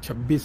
26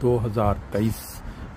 2023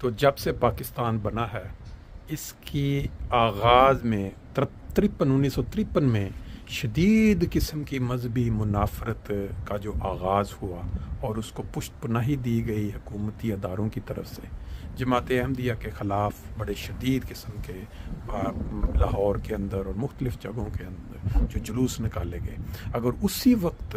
تو جب سے پاکستان بنا ہے اس کی آغاز میں 1953 میں شدید قسم کی مذہبی منافرت کا جو آغاز ہوا اور اس کو پشت پناہی دی گئی حکومتی اداروں کی طرف سے، جماعت احمدیہ کے خلاف بڑے شدید قسم کے لاہور کے اندر اور مختلف جگہوں کے اندر جو جلوس نکالے گئے، اگر اسی وقت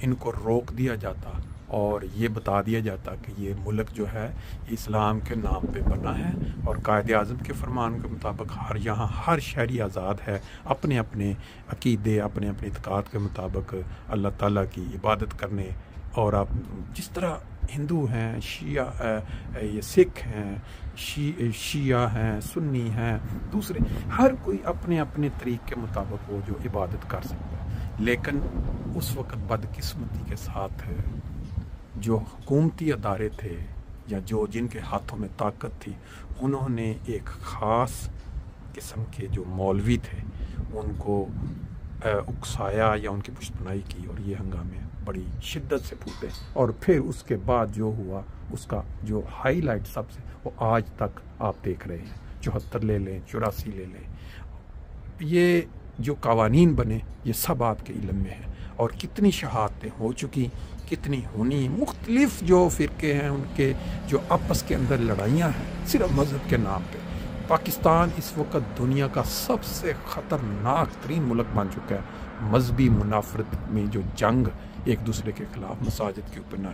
ان کو روک دیا جاتا اور یہ بتا دیا جاتا کہ یہ ملک جو ہے اسلام کے نام پہ بنا ہے اور قائد اعظم کے فرمان کے مطابق یہاں ہر شہری آزاد ہے اپنے اپنے عقیدے اپنے اعتقاد کے مطابق اللہ تعالیٰ کی عبادت کرنے، اور آپ جس طرح ہندو ہیں، شیعہ یہ سکھ ہیں، شیعہ ہیں، سنی ہیں، دوسرے ہر کوئی اپنے اپنے طریق کے مطابق وہ جو عبادت کر سکتا ہے، لیکن اس وقت بدقسمتی کے ساتھ جو حکومتی ادارے تھے یا جن کے ہاتھوں میں طاقت تھی، انہوں نے ایک خاص قسم کے جو مولوی تھے ان کو اکسایا یا ان کی پشت پناہی کی، اور یہ ہنگامے بڑی شدت سے پھوٹے، اور پھر اس کے بعد جو ہوا اس کا جو ہائی لائٹ سب سے وہ آج تک آپ دیکھ رہے ہیں، 74 لے لیں، 84 لے لیں، یہ جو قوانین بنے یہ سب آپ کے علم میں ہیں، اور کتنی شہادتیں ہو چکی، کتنی ہونی، مختلف جو فرقے ہیں ان کے جو آپس کے اندر لڑائیاں ہیں صرف مذہب کے نام پہ۔ پاکستان اس وقت دنیا کا سب سے خطرناک ترین ملک بن چکا ہے، مذہبی منافرت میں جو جنگ ایک دوسرے کے خلاف مساجد کے اوپر نہ۔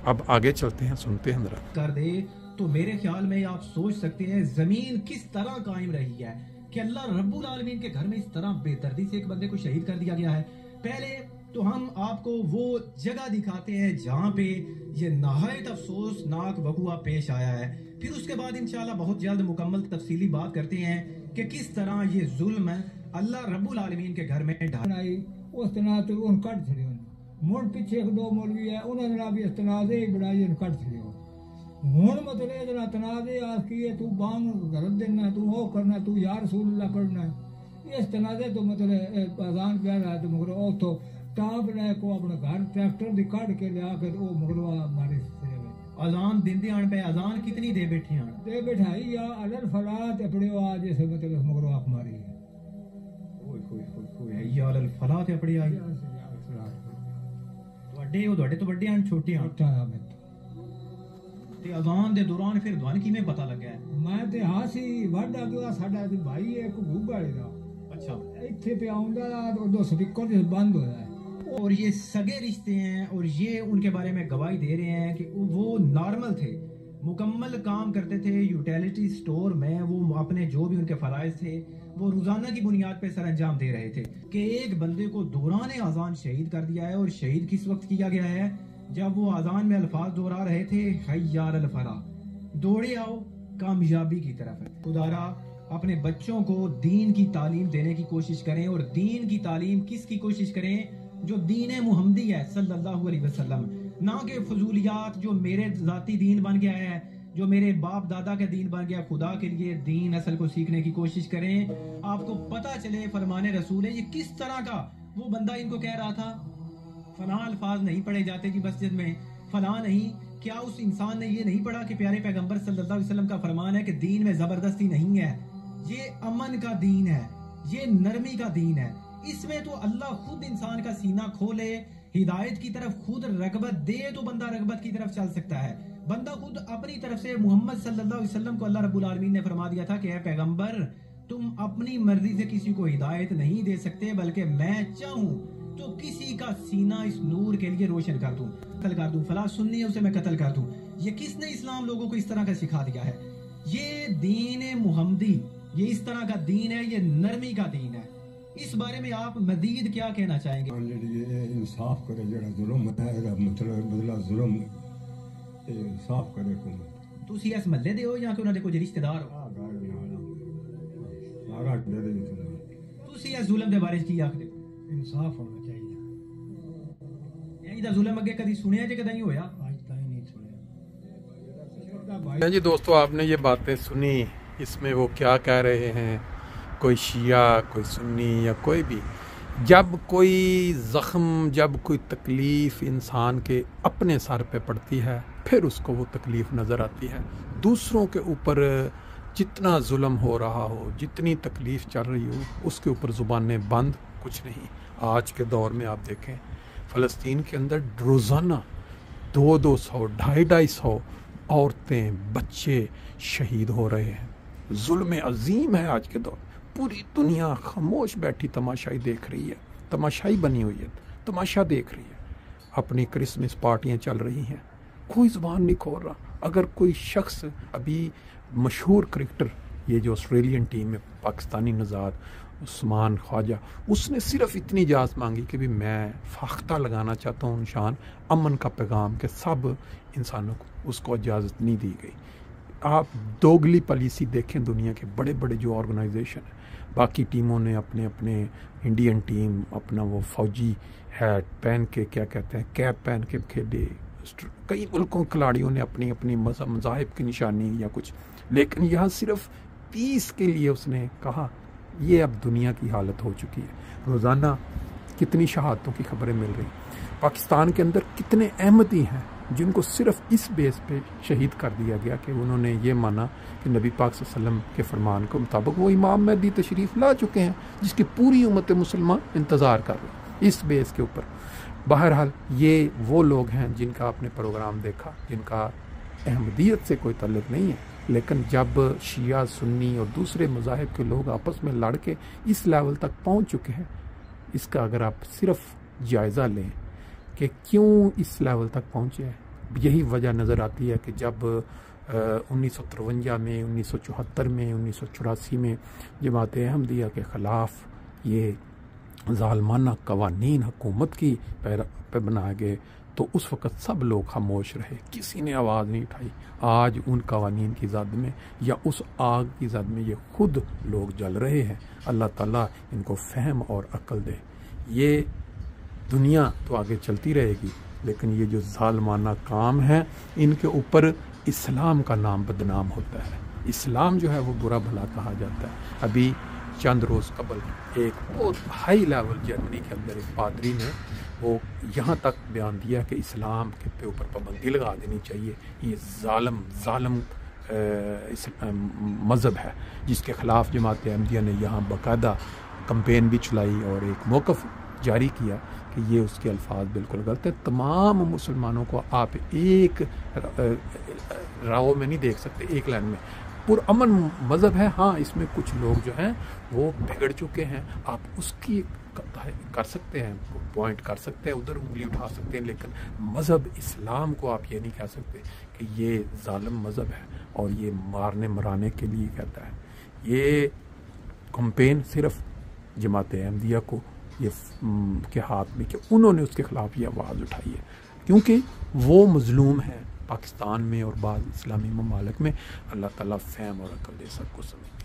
اب آگے چلتے ہیں، سنتے ہیں ذرا۔ کر دے تو میرے خیال میں آپ سوچ سکتے ہیں زمین کس طرح قائم رہی ہے کہ اللہ رب العالمین کے گھر میں اس طرح بے دردی سے ایک بندے کو شہید کر دیا گیا ہے۔ پہلے تو ہم آپ کو وہ جگہ دکھاتے ہیں جہاں پہ یہ نہایت افسوسناک واقعہ پیش آیا ہے، پھر اس کے بعد انشاءاللہ بہت جلد مکمل تفصیلی بات کرتے ہیں کہ کس طرح یہ ظلم ہے اللہ رب العالمین کے گھر میں ڈھائی اس تنازع ان کٹ چھڑے مڑ پیچھے ایک دو مولوی ہے انہوں نے بھی اس تنازع ہی بڑھائی ان کٹ چھڑے ہوں مطلب ادنا تنازع آس کی ہے تو بانگ غرض دینا تو وہ کرنا تو یا رسول اللہ پڑھنا ہے، اس تنازع تو مطلب اذان پہ رہا ہے تو مگر وہ تو ٹاپ لے کو اپنے گھر ٹریکٹر دی کٹ کے لیا کے وہ مگروا ہمارے اذان دن آن پہ اذان کتنی دے بیٹھی ہیں دے بیٹھائی یا الل فلات اپنے آج جیسے مطلب مگروا ہماری ہے یا الل فلات اپنے آئی وڈے ہو تو بڑے ہیں چھوٹے ہیں تے اذان دے دوران پھر دوان کی میں پتہ لگا ہے میں تے ہاسی وڈا گیا ساڈا بھائی ایک گوگاڑے دا اچھا ایتھے پہ آوندا تو دو سپیکر بند ہویا ہے، اور یہ سگے رشتے ہیں اور یہ ان کے بارے میں گواہی دے رہے ہیں کہ وہ نارمل تھے، مکمل کام کرتے تھے یوٹیلیٹی سٹور میں، وہ اپنے جو بھی ان کے فرائض تھے وہ روزانہ کی بنیاد پہ سر انجام دے رہے تھے کہ ایک بندے کو دوران اذان شہید کر دیا ہے، اور شہید کس وقت کیا گیا ہے جب وہ اذان میں الفاظ دہرا رہے تھے حی علی الفلاح، دوڑے آؤ کامیابی کی طرف۔ خدارا اپنے بچوں کو دین کی تعلیم دینے کی کوشش کریں، اور دین کی تعلیم کس کی کوشش کریں؟ جو دین محمدی ہے صلی اللہ علیہ وسلم، نہ کہ فضولیات جو میرے ذاتی دین بن گیا ہے، جو میرے باپ دادا کا دین بن گیا۔ خدا کے لیے دین اصل کو سیکھنے کی کوشش کریں، آپ کو پتہ چلے فرمان رسول ہے یہ کس طرح کا۔ وہ بندہ ان کو کہہ رہا تھا فلاں الفاظ نہیں پڑھے جاتے جی مسجد میں، فلاں نہیں، کیا اس انسان نے یہ نہیں پڑھا کہ پیارے پیغمبر صلی اللہ علیہ وسلم کا فرمان ہے کہ دین میں زبردستی نہیں ہے، یہ امن کا دین ہے، یہ نرمی کا دین ہے، اس میں تو اللہ خود انسان کا سینہ کھولے، ہدایت کی طرف خود رغبت دے تو بندہ رغبت کی طرف چل سکتا ہے۔ بندہ خود اپنی طرف سے محمد صلی اللہ علیہ وسلم کو اللہ رب العالمین نے فرما دیا تھا کہ اے پیغمبر تم اپنی مرضی سے کسی کو ہدایت نہیں دے سکتے، بلکہ میں چاہوں تو کسی کا سینہ اس نور کے لیے روشن کر دوں، قتل کر دوں، فلاں سنی ہے اسے میں قتل کر دوں۔ یہ کس نے اسلام لوگوں کو اس طرح کا سکھا دیا ہے؟ یہ دین محمدی، یہ اس طرح کا دین ہے، یہ نرمی کا دین ہے۔ اس بارے میں آپ مزید کیا کہنا چاہیں گے؟ انصاف کرے جڑا ظلم ہے، مطلب بدلا ظلم انصاف کرے حکومت۔ تسی اس محلے دے ہو یا کہ انہاں دے کوئی رشتہ دار ہو؟ سارا ڈرے تسی اس ظلم دے بارے کی آکھدے ہو؟ انصاف ہونا چاہیے۔ یعنی دا ظلم اگے کدی سنیا جے کدی ہویا؟ آج تک نہیں سنیا۔ جی دوستو، آپ نے یہ باتیں سنی، اس میں وہ کیا کہہ رہے ہیں، کوئی شیعہ، کوئی سنی یا کوئی بھی، جب کوئی زخم، جب کوئی تکلیف انسان کے اپنے سر پہ پڑتی ہے پھر اس کو وہ تکلیف نظر آتی ہے۔ دوسروں کے اوپر جتنا ظلم ہو رہا ہو، جتنی تکلیف چل رہی ہو، اس کے اوپر زبانیں بند کچھ نہیں۔ آج کے دور میں آپ دیکھیں فلسطین کے اندر روزانہ 200 250 عورتیں بچے شہید ہو رہے ہیں۔ ظلم عظیم ہے آج کے دور۔ پوری دنیا خاموش بیٹھی تماشائی دیکھ رہی ہے، تماشائی بنی ہوئی ہے، تماشا دیکھ رہی ہے۔ اپنی کرسمس پارٹیاں چل رہی ہیں، کوئی زبان نہیں کھول رہا۔ اگر کوئی شخص ابھی مشہور کرکٹر، یہ جو آسٹریلین ٹیم میں پاکستانی نژاد عثمان خواجہ، اس نے صرف اتنی اجازت مانگی کہ بھی میں فاختہ لگانا چاہتا ہوں نشان امن کا پیغام کہ سب انسانوں کو، اس کو اجازت نہیں دی گئی۔ آپ دوگلی پالیسی دیکھیں دنیا کے بڑے بڑے جو آرگنائزیشن ہیں، باقی ٹیموں نے اپنے اپنے انڈین ٹیم اپنا وہ فوجی ہیٹ پہن کے، کیا کہتے ہیں، کیپ پہن کے کھیلے۔ کئی ملکوں کھلاڑیوں نے اپنی اپنی مذاہب کی نشانی یا کچھ، لیکن یہاں صرف پیس کے لیے اس نے کہا۔ یہ اب دنیا کی حالت ہو چکی ہے۔ روزانہ کتنی شہادتوں کی خبریں مل رہی۔ پاکستان کے اندر کتنے احمدی ہیں جن کو صرف اس بیس پہ شہید کر دیا گیا کہ انہوں نے یہ مانا کہ نبی پاک صلی اللہ علیہ وسلم کے فرمان کے مطابق وہ امام مہدی تشریف لا چکے ہیں، جس کی پوری امت مسلمان انتظار کر رہی اس بیس کے اوپر۔ بہرحال یہ وہ لوگ ہیں جن کا آپ نے پروگرام دیکھا، جن کا احمدیت سے کوئی تعلق نہیں ہے، لیکن جب شیعہ سنی اور دوسرے مذاہب کے لوگ آپس میں لڑ کے اس لیول تک پہنچ چکے ہیں، اس کا اگر آپ صرف جائزہ لیں کہ کیوں اس لیول تک پہنچے ہیں، یہی وجہ نظر آتی ہے کہ جب 1953 میں، 1974 میں، 1984 میں جماعت احمدیہ کے خلاف یہ ظالمانہ قوانین حکومت کی پہ بنائے گئے تو اس وقت سب لوگ خاموش رہے، کسی نے آواز نہیں اٹھائی۔ آج ان قوانین کی زد میں یا اس آگ کی زد میں یہ خود لوگ جل رہے ہیں۔ اللہ تعالیٰ ان کو فہم اور عقل دے۔ یہ دنیا تو آگے چلتی رہے گی، لیکن یہ جو ظالمانہ کام ہے ان کے اوپر اسلام کا نام بدنام ہوتا ہے۔ اسلام جو ہے وہ برا بھلا کہا جاتا ہے۔ ابھی چند روز قبل ایک بہت ہائی لیول جرمنی کے اندر ایک پادری نے وہ یہاں تک بیان دیا کہ اسلام کے اوپر پابندی لگا دینی چاہیے، یہ ظالم مذہب ہے، جس کے خلاف جماعت احمدیہ نے یہاں باقاعدہ کمپین بھی چلائی اور ایک موقف جاری کیا کہ یہ اس کے الفاظ بالکل غلط ہے۔ تمام مسلمانوں کو آپ ایک راہوں میں نہیں دیکھ سکتے، ایک لائن میں۔ پرامن مذہب ہے، ہاں اس میں کچھ لوگ جو ہیں وہ بگڑ چکے ہیں، آپ اس کی کر سکتے ہیں، پوائنٹ کر سکتے ہیں، ادھر انگلی اٹھا سکتے ہیں، لیکن مذہب اسلام کو آپ یہ نہیں کہہ سکتے کہ یہ ظالم مذہب ہے اور یہ مارنے مرانے کے لیے کہتا ہے۔ یہ کمپین صرف جماعت احمدیہ کو یہ کے ہاتھ میں کہ انہوں نے اس کے خلاف یہ آواز اٹھائی ہے، کیونکہ وہ مظلوم ہیں پاکستان میں اور بعض اسلامی ممالک میں۔ اللہ تعالیٰ فہم اور عقل دے سب کو سمجھ۔